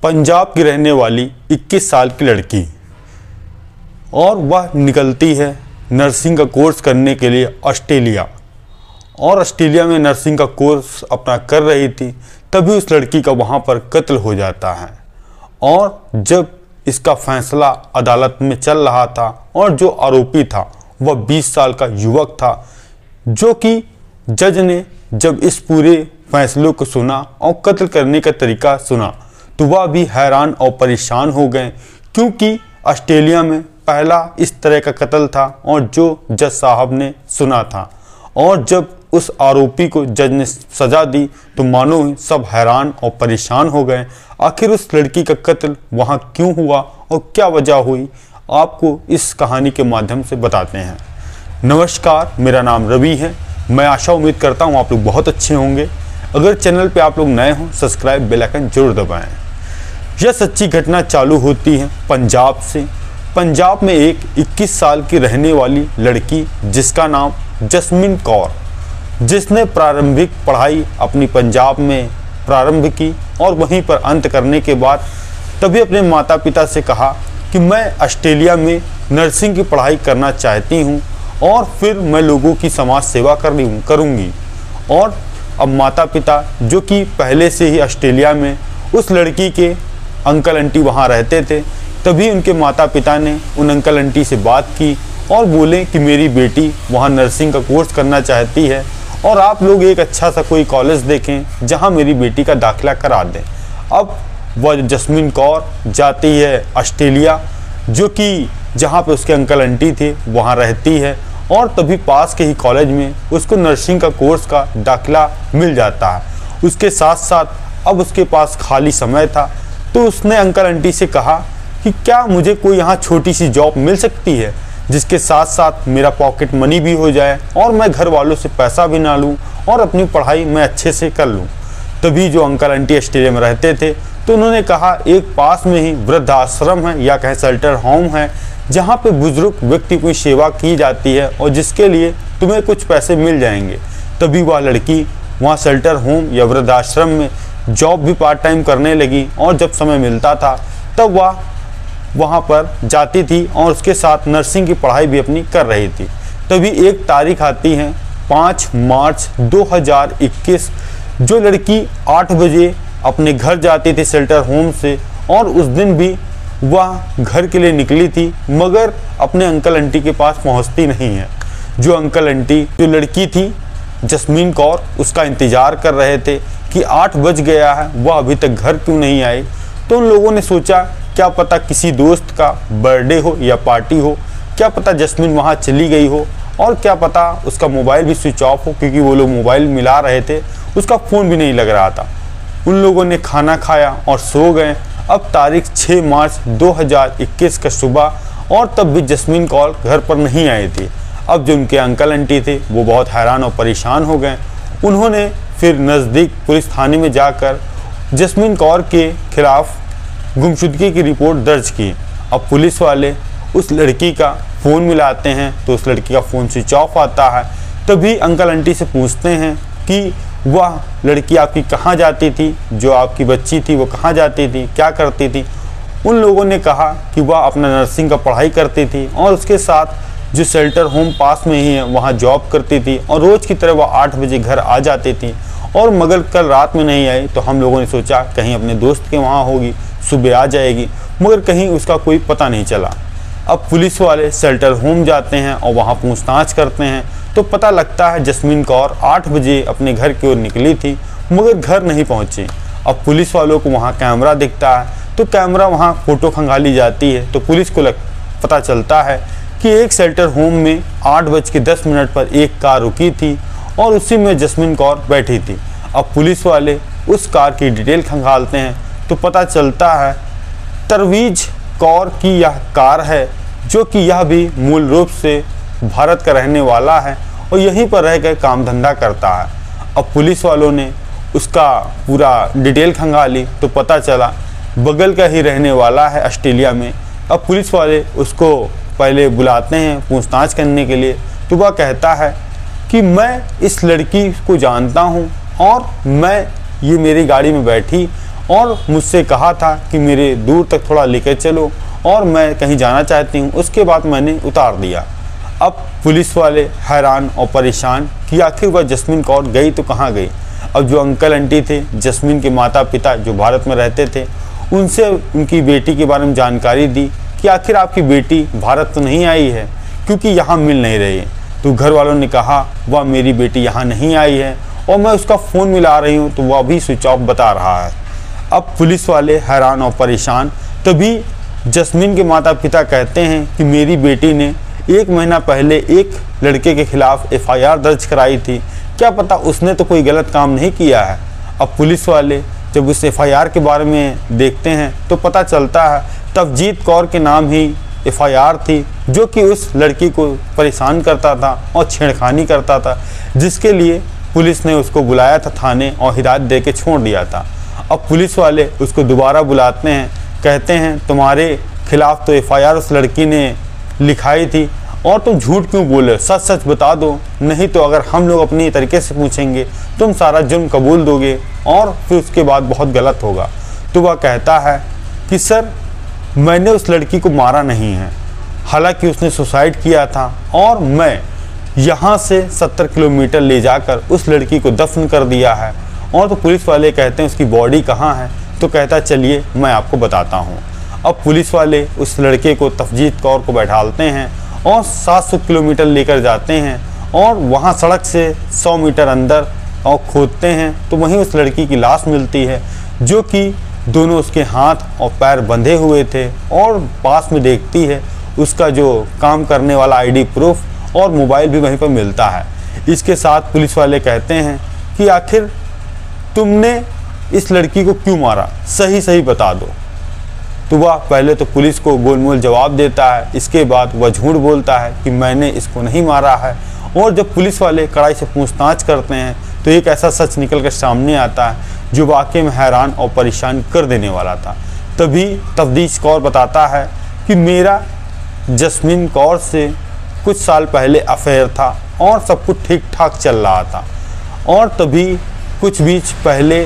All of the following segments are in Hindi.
पंजाब की रहने वाली 21 साल की लड़की और वह निकलती है नर्सिंग का कोर्स करने के लिए ऑस्ट्रेलिया। और ऑस्ट्रेलिया में नर्सिंग का कोर्स अपना कर रही थी, तभी उस लड़की का वहाँ पर कत्ल हो जाता है। और जब इसका फैसला अदालत में चल रहा था और जो आरोपी था वह 20 साल का युवक था, जो कि जज ने जब इस पूरे फैसले को सुना और कत्ल करने का तरीका सुना तो वह भी हैरान और परेशान हो गए, क्योंकि ऑस्ट्रेलिया में पहला इस तरह का कत्ल था और जो जज साहब ने सुना था। और जब उस आरोपी को जज ने सज़ा दी तो मानो ही सब हैरान और परेशान हो गए। आखिर उस लड़की का कत्ल वहाँ क्यों हुआ और क्या वजह हुई, आपको इस कहानी के माध्यम से बताते हैं। नमस्कार, मेरा नाम रवि है। मैं आशा उम्मीद करता हूँ आप लोग बहुत अच्छे होंगे। अगर चैनल पे आप लोग नए हों, सब्सक्राइब बेल आइकन जरूर दबाएं। यह सच्ची घटना चालू होती है पंजाब से। पंजाब में एक 21 साल की रहने वाली लड़की जिसका नाम जस्मीन कौर, जिसने प्रारंभिक पढ़ाई अपनी पंजाब में प्रारंभ की और वहीं पर अंत करने के बाद तभी अपने माता पिता से कहा कि मैं ऑस्ट्रेलिया में नर्सिंग की पढ़ाई करना चाहती हूँ और फिर मैं लोगों की समाज सेवा करूँगी। और अब माता पिता, जो कि पहले से ही ऑस्ट्रेलिया में उस लड़की के अंकल आंटी वहाँ रहते थे, तभी उनके माता पिता ने उन अंकल आंटी से बात की और बोले कि मेरी बेटी वहाँ नर्सिंग का कोर्स करना चाहती है और आप लोग एक अच्छा सा कोई कॉलेज देखें जहाँ मेरी बेटी का दाखिला करा दें। अब वह जस्मीन कौर जाती है ऑस्ट्रेलिया, जो कि जहाँ पे उसके अंकल आंटी थे वहाँ रहती है, और तभी पास के ही कॉलेज में उसको नर्सिंग का कोर्स का दाखिला मिल जाता है। उसके साथ साथ अब उसके पास खाली समय था तो उसने अंकल आंटी से कहा कि क्या मुझे कोई यहाँ छोटी सी जॉब मिल सकती है जिसके साथ साथ मेरा पॉकेट मनी भी हो जाए और मैं घर वालों से पैसा भी ना लूँ और अपनी पढ़ाई मैं अच्छे से कर लूँ। तभी जो अंकल आंटी ऑस्ट्रेलिया में रहते थे तो उन्होंने कहा एक पास में ही वृद्ध आश्रम है या कहें शेल्टर होम है, जहाँ पे बुजुर्ग व्यक्ति की सेवा की जाती है और जिसके लिए तुम्हें कुछ पैसे मिल जाएंगे। तभी वह लड़की वहाँ शेल्टर होम या वृद्धाश्रम में जॉब भी पार्ट टाइम करने लगी और जब समय मिलता था तब वह वहाँ पर जाती थी और उसके साथ नर्सिंग की पढ़ाई भी अपनी कर रही थी। तभी एक तारीख आती है 5 मार्च 2021, जो लड़की 8 बजे अपने घर जाती थी शेल्टर होम से, और उस दिन भी वह घर के लिए निकली थी मगर अपने अंकल आंटी के पास पहुंचती नहीं है। जो अंकल आंटी जो लड़की थी जस्मीन कौर, उसका इंतज़ार कर रहे थे कि 8 बज गया है, वह अभी तक घर क्यों नहीं आई। तो उन लोगों ने सोचा क्या पता किसी दोस्त का बर्थडे हो या पार्टी हो, क्या पता जस्मीन वहाँ चली गई हो, और क्या पता उसका मोबाइल भी स्विच ऑफ हो, क्योंकि वो लोग मोबाइल मिला रहे थे, उसका फ़ोन भी नहीं लग रहा था। उन लोगों ने खाना खाया और सो गए। अब तारीख 6 मार्च 2021 का सुबह, और तब भी जस्मीन कौर घर पर नहीं आई थी। अब जो उनके अंकल आंटी थे वो बहुत हैरान और परेशान हो गए। उन्होंने फिर नज़दीक पुलिस थाने में जाकर जस्मीन कौर के खिलाफ गुमशुदगी की रिपोर्ट दर्ज की। अब पुलिस वाले उस लड़की का फ़ोन मिलाते हैं तो उस लड़की का फ़ोन स्विच ऑफ आता है। तभी अंकल आंटी से पूछते हैं कि वह लड़की आपकी कहाँ जाती थी, जो आपकी बच्ची थी वो कहाँ जाती थी, क्या करती थी। उन लोगों ने कहा कि वह अपना नर्सिंग का पढ़ाई करती थी और उसके साथ जो शेल्टर होम पास में ही है वहाँ जॉब करती थी, और रोज़ की तरह वह 8 बजे घर आ जाती थी। और मगर कल रात में नहीं आई तो हम लोगों ने सोचा कहीं अपने दोस्त के वहाँ होगी, सुबह आ जाएगी, मगर कहीं उसका कोई पता नहीं चला। अब पुलिस वाले शेल्टर होम जाते हैं और वहाँ पूछताछ करते हैं तो पता लगता है जस्मीन कौर 8 बजे अपने घर की ओर निकली थी मगर घर नहीं पहुँची। अब पुलिस वालों को वहाँ कैमरा दिखता है तो कैमरा वहाँ फ़ोटो खंगाली जाती है तो पुलिस को पता चलता है कि एक शेल्टर होम में 8:10 पर एक कार रुकी थी और उसी में जस्मीन कौर बैठी थी। अब पुलिस वाले उस कार की डिटेल खंगालते हैं तो पता चलता है तरवीज कौर की यह कार है, जो कि यह भी मूल रूप से भारत का रहने वाला है और यहीं पर रहकर काम धंधा करता है। अब पुलिस वालों ने उसका पूरा डिटेल खंगाली तो पता चला बगल का ही रहने वाला है ऑस्ट्रेलिया में। अब पुलिस वाले उसको पहले बुलाते हैं पूछताछ करने के लिए तो वह कहता है कि मैं इस लड़की को जानता हूँ और ये मेरी गाड़ी में बैठी और मुझसे कहा था कि मेरे दूर तक थोड़ा लेकर चलो और मैं कहीं जाना चाहती हूँ। उसके बाद मैंने उतार दिया। अब पुलिस वाले हैरान और परेशान कि आखिर वह जस्मीन कौर गई तो कहाँ गई। अब जो अंकल आंटी थे, जस्मीन के माता पिता जो भारत में रहते थे, उनसे उनकी बेटी के बारे में जानकारी दी कि आखिर आपकी बेटी भारत तो नहीं आई है, क्योंकि यहाँ मिल नहीं रही है। तो घर वालों ने कहा वह मेरी बेटी यहाँ नहीं आई है और मैं उसका फ़ोन मिला रही हूँ तो वह भी स्विच ऑफ बता रहा है। अब पुलिस वाले हैरान और परेशान। तभी जस्मीन के माता पिता कहते हैं कि मेरी बेटी ने 1 महीना पहले एक लड़के के खिलाफ FIR दर्ज कराई थी, क्या पता उसने तो कोई गलत काम नहीं किया है। अब पुलिस वाले जब उस FIR के बारे में देखते हैं तो पता चलता है तफजीत कौर के नाम ही FIR थी, जो कि उस लड़की को परेशान करता था और छेड़खानी करता था, जिसके लिए पुलिस ने उसको बुलाया था थाने और हिदायत दे के छोड़ दिया था। अब पुलिस वाले उसको दोबारा बुलाते हैं, कहते हैं तुम्हारे खिलाफ तो FIR उस लड़की ने लिखाई थी और तुम झूठ क्यों बोले, सच सच बता दो, नहीं तो अगर हम लोग अपनी तरीके से पूछेंगे तुम सारा जुर्म कबूल दोगे और फिर उसके बाद बहुत गलत होगा। तो वह कहता है कि सर मैंने उस लड़की को मारा नहीं है, हालांकि उसने सुसाइड किया था और मैं यहाँ से 70 किलोमीटर ले जाकर उस लड़की को दफन कर दिया है। और तो पुलिस वाले कहते हैं उसकी बॉडी कहाँ है, तो कहता चलिए मैं आपको बताता हूँ। अब पुलिस वाले उस लड़के को तफजीत कौर को बैठालते हैं और 700 किलोमीटर लेकर जाते हैं और वहाँ सड़क से 100 मीटर अंदर और खोदते हैं तो वहीं उस लड़की की लाश मिलती है, जो कि दोनों उसके हाथ और पैर बंधे हुए थे। और पास में देखती है उसका जो काम करने वाला ID प्रूफ और मोबाइल भी वहीं पर मिलता है। इसके साथ पुलिस वाले कहते हैं कि आखिर तुमने इस लड़की को क्यों मारा, सही सही बता दो। तो वह पहले तो पुलिस को गोलमोल जवाब देता है, इसके बाद वह झूठ बोलता है कि मैंने इसको नहीं मारा है। और जब पुलिस वाले कड़ाई से पूछताछ करते हैं तो एक ऐसा सच निकल कर सामने आता है जो वाकई में हैरान और परेशान कर देने वाला था। तभी तफदीश कौर बताता है कि मेरा जस्मीन कौर से कुछ साल पहले अफेयर था और सब कुछ ठीक ठाक चल रहा था। और तभी कुछ बीच पहले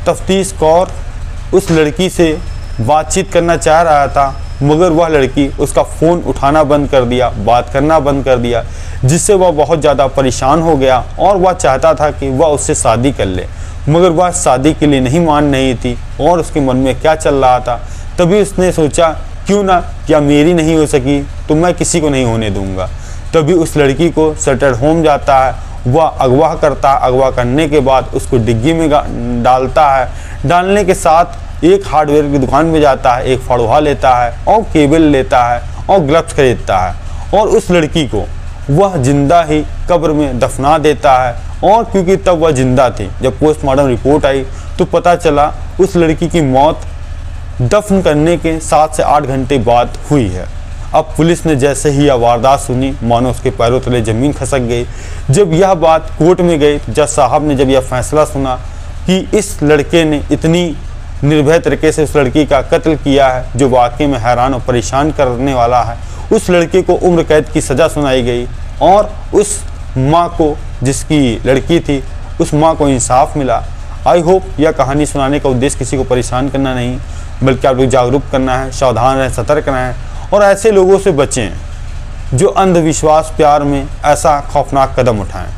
तफ्तीश कौर उस लड़की से बातचीत करना चाह रहा था, मगर वह लड़की उसका फ़ोन उठाना बंद कर दिया, बात करना बंद कर दिया, जिससे वह बहुत ज़्यादा परेशान हो गया और वह चाहता था कि वह उससे शादी कर ले, मगर वह शादी के लिए नहीं मान रही थी। और उसके मन में क्या चल रहा था, तभी उसने सोचा क्यों ना, क्या मेरी नहीं हो सकी तो मैं किसी को नहीं होने दूंगा। तभी उस लड़की को शटर्ड होम जाता है, वह अगवा करता है। अगवा करने के बाद उसको डिग्गी में डालता है। डालने के साथ एक हार्डवेयर की दुकान में जाता है, एक फड़ुहा लेता है और केबल लेता है और ग्लव्स खरीदता है और उस लड़की को वह जिंदा ही कब्र में दफना देता है। और क्योंकि तब वह जिंदा थी, जब पोस्टमार्टम रिपोर्ट आई तो पता चला उस लड़की की मौत दफन करने के 7 से 8 घंटे बाद हुई है। अब पुलिस ने जैसे ही यह वारदात सुनी, मानो उसके पैरों तले ज़मीन खसक गई। जब यह बात कोर्ट में गई, जज साहब ने जब यह फैसला सुना कि इस लड़के ने इतनी निर्भय तरीके से उस लड़की का कत्ल किया है, जो वाकई में हैरान और परेशान करने वाला है, उस लड़के को उम्र कैद की सज़ा सुनाई गई और उस माँ को, जिसकी लड़की थी, उस माँ को इंसाफ मिला। आई होप यह कहानी सुनाने का उद्देश्य किसी को परेशान करना नहीं, बल्कि आप लोग जागरूक करना है, सावधान रहें, सतर्क रहें और ऐसे लोगों से बचें जो अंधविश्वास प्यार में ऐसा खौफनाक कदम उठाएं।